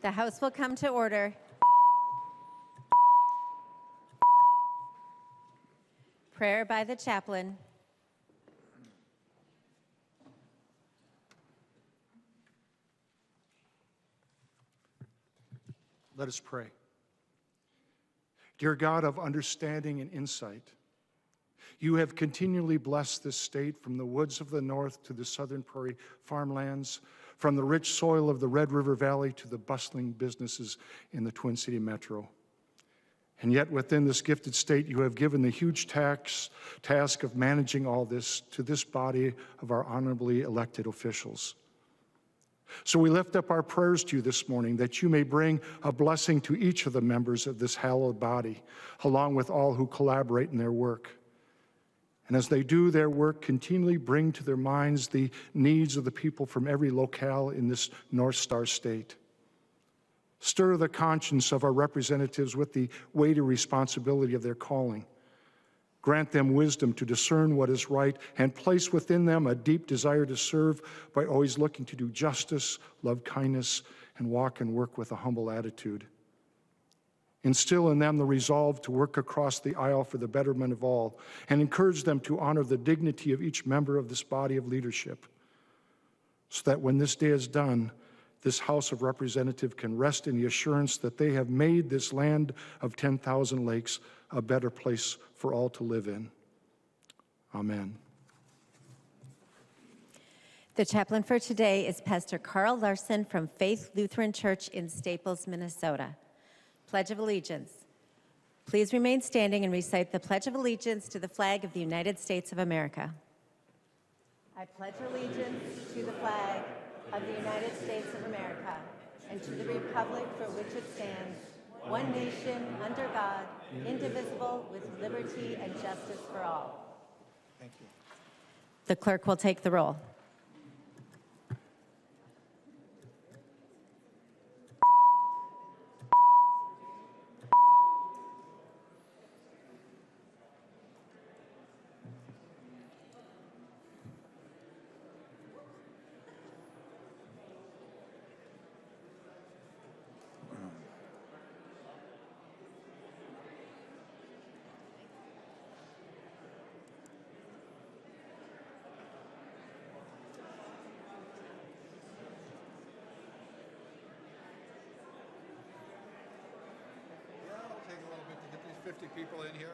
The House will come to order. Prayer by the chaplain. Let us pray. Dear God of understanding and insight, you have continually blessed this state from the woods of the north to the southern prairie farmlands, from the rich soil of the Red River Valley to the bustling businesses in the Twin City Metro. And yet within this gifted state, you have given the huge task of managing all this to this body of our honorably elected officials. So we lift up our prayers to you this morning that you may bring a blessing to each of the members of this hallowed body, along with all who collaborate in their work. And as they do their work, continually bring to their minds the needs of the people from every locale in this North Star state. Stir the conscience of our representatives with the weighty responsibility of their calling. Grant them wisdom to discern what is right and place within them a deep desire to serve by always looking to do justice, love kindness, and walk and work with a humble attitude. Instill in them the resolve to work across the aisle for the betterment of all, and encourage them to honor the dignity of each member of this body of leadership, so that when this day is done, this House of Representatives can rest in the assurance that they have made this land of 10,000 lakes a better place for all to live in. Amen. The chaplain for today is Pastor Carl Larson from Faith Lutheran Church in Staples, Minnesota. Pledge of Allegiance. Please remain standing and recite the Pledge of Allegiance to the flag of the United States of America. I pledge allegiance to the flag of the United States of America and to the republic for which it stands, one nation, under God, indivisible, with liberty and justice for all. Thank you. The clerk will take the roll. Take a little bit to get these 50 people in here.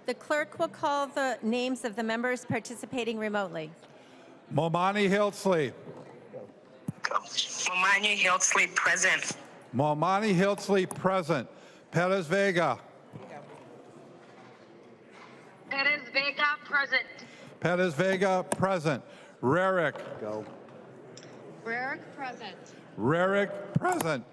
The clerk will call the names of the members participating remotely. Momani Hiltsley. Momani Hiltsley, present. Momani Hiltsley, present. Perez Vega. Perez Vega, present. Perez Vega, present. Rarick. Rarick, present. Rarick, present.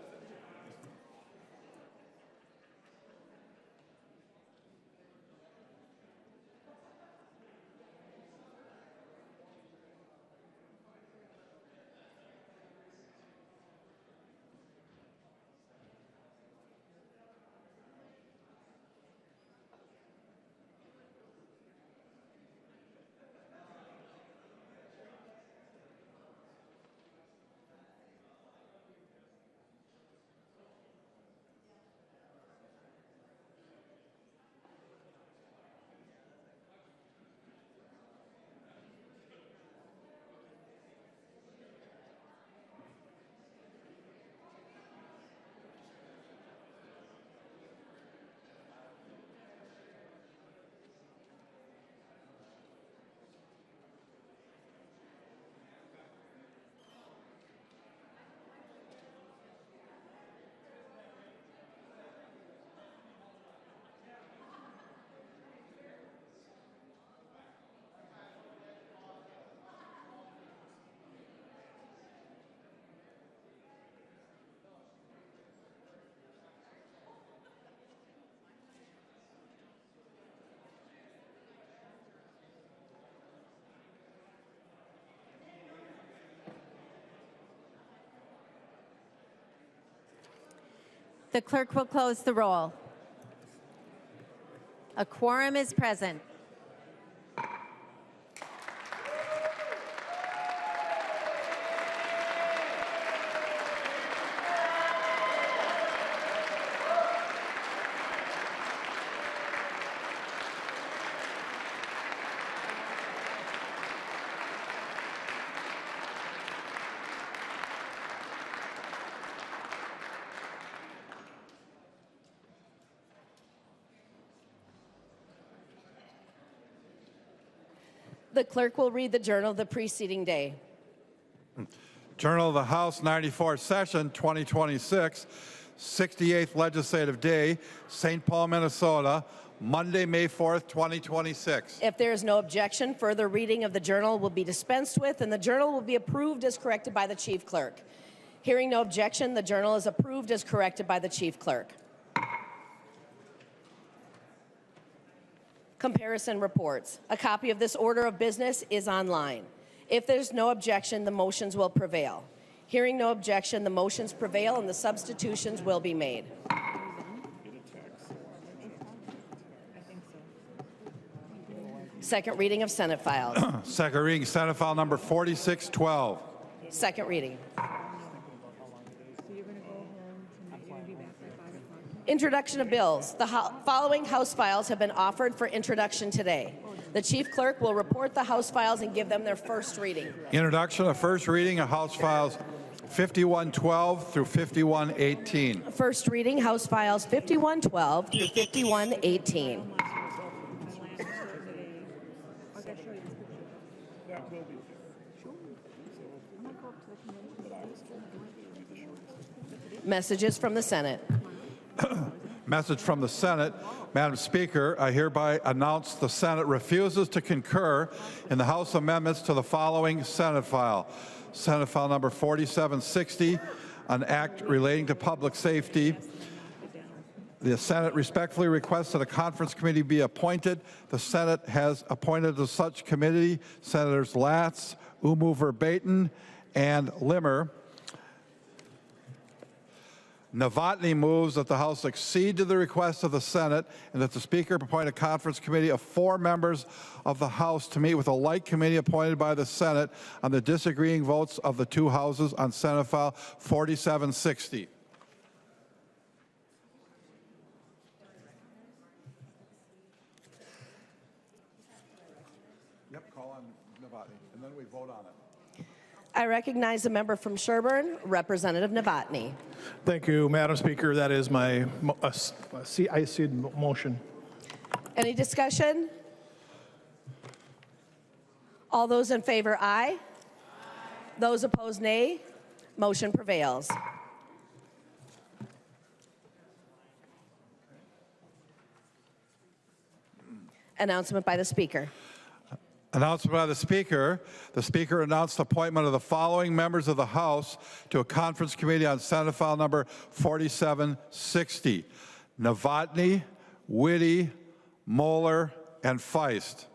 The clerk will close the roll. A quorum is present. The clerk will read the journal of the preceding day. Journal of the House, 94th Session, 2026, 68th Legislative Day, St. Paul, Minnesota, Monday, May 4th, 2026. If there is no objection, further reading of the journal will be dispensed with, and the journal will be approved as corrected by the chief clerk. Hearing no objection, the journal is approved as corrected by the chief clerk. Comparison reports. A copy of this order of business is online. If there's no objection, the motions will prevail. Hearing no objection, the motions prevail and the substitutions will be made. Second reading of Senate files. Second reading, Senate file number 4612. Second reading. Introduction of bills. The following House files have been offered for introduction today. The chief clerk will report the House files and give them their first reading. Introduction of first reading of House files 5112 through 5118. First reading, House files 5112 through 5118. Messages from the Senate. Message from the Senate. Madam Speaker, I hereby announce the Senate refuses to concur in the House amendments to the following Senate file. Senate file number 4760, an act relating to public safety. The Senate respectfully requests that a conference committee be appointed. The Senate has appointed to such committee Senators Latz, Umu Verbaten, and Limmer. Novotny moves that the House accede to the request of the Senate and that the Speaker appoint a conference committee of 4 members of the House to meet with a like committee appointed by the Senate on the disagreeing votes of the 2 houses on Senate File 4760. Yep, call on Novotny, and then we vote on it. I recognize a member from Sherburne, Representative Novotny. Thank you, Madam Speaker. That is my motion. Any discussion? All those in favor, aye. Those opposed, nay. Motion prevails. Announcement by the Speaker. Announcement by the Speaker. The Speaker announced the appointment of the following members of the House to a conference committee on Senate File number 4760. Novotny, Whitty, Moeller, and Feist.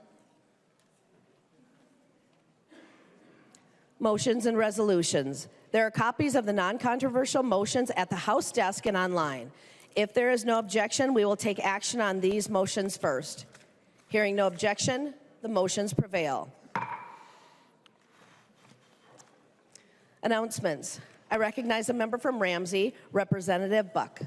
Motions and resolutions. There are copies of the non-controversial motions at the House desk and online. If there is no objection, we will take action on these motions first. Hearing no objection, the motions prevail. Announcements. I recognize a member from Ramsey, Representative Buck.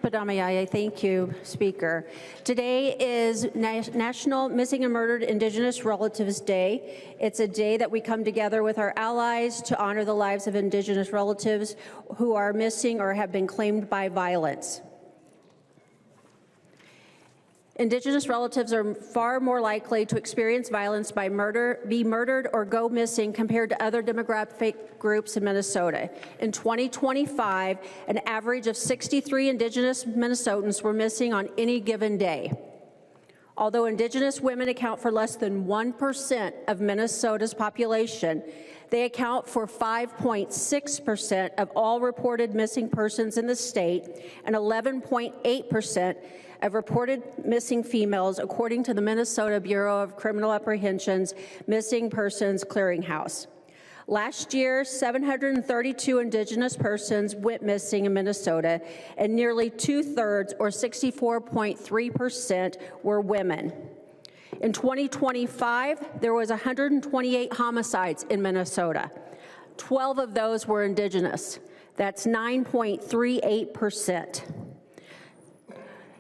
Padamaya, thank you, Speaker. Today is National Missing and Murdered Indigenous Relatives Day. It's a day that we come together with our allies to honor the lives of Indigenous relatives who are missing or have been claimed by violence. Indigenous relatives are far more likely to experience violence by be murdered, or go missing compared to other demographic groups in Minnesota. In 2025, an average of 63 Indigenous Minnesotans were missing on any given day. Although Indigenous women account for less than 1% of Minnesota's population, they account for 5.6% of all reported missing persons in the state and 11.8% of reported missing females, according to the Minnesota Bureau of Criminal Apprehension's Missing Persons Clearinghouse. Last year, 732 Indigenous persons went missing in Minnesota, and nearly 2/3, or 64.3%, were women. In 2025, there was 128 homicides in Minnesota. 12 of those were Indigenous. That's 9.38%.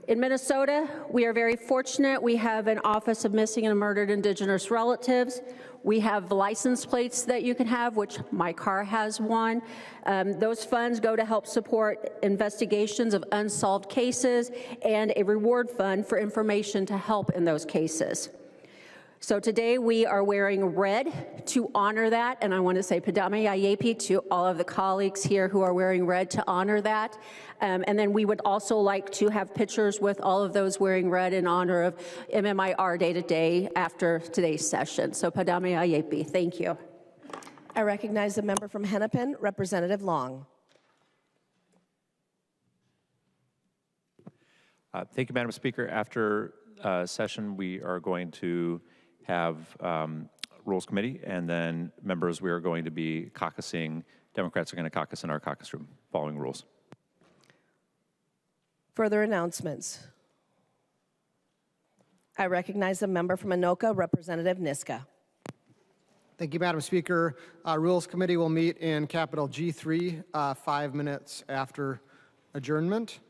In Minnesota, we are very fortunate. We have an Office of Missing and Murdered Indigenous Relatives. We have license plates that you can have, which my car has one. Those funds go to help support investigations of unsolved cases and a reward fund for information to help in those cases. So today we are wearing red to honor that, and I want to say Padamaya Yepi to all of the colleagues here who are wearing red to honor that. And then we would also like to have pictures with all of those wearing red in honor of MMIR Day today after today's session. So Padamaya Yepi, thank you. I recognize the member from Hennepin, Representative Long. Thank you, Madam Speaker. After session, we are going to have Rules Committee, and then members, we are going to be caucusing. Democrats are going to caucus in our caucus room following rules. Further announcements. I recognize the member from Anoka, Representative Niska. Thank you, Madam Speaker. Rules Committee will meet in capital G3 5 minutes after adjournment.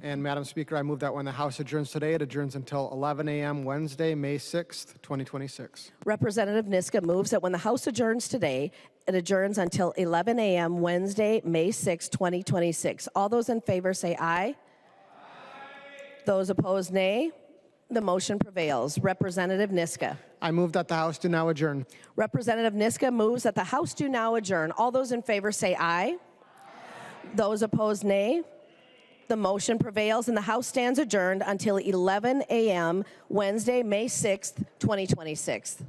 And Madam Speaker, I move that when the House adjourns today, it adjourns until 11 a.m. Wednesday, May 6th, 2026. Representative Niska moves that when the House adjourns today, it adjourns until 11 a.m. Wednesday, May 6, 2026. All those in favor say aye. Aye. Those opposed, nay. The motion prevails. Representative Niska. I move that the House do now adjourn. Representative Niska moves that the House do now adjourn. All those in favor say aye. Aye. Those opposed, nay. The motion prevails and the House stands adjourned until 11 a.m. Wednesday, May 6th, 2026.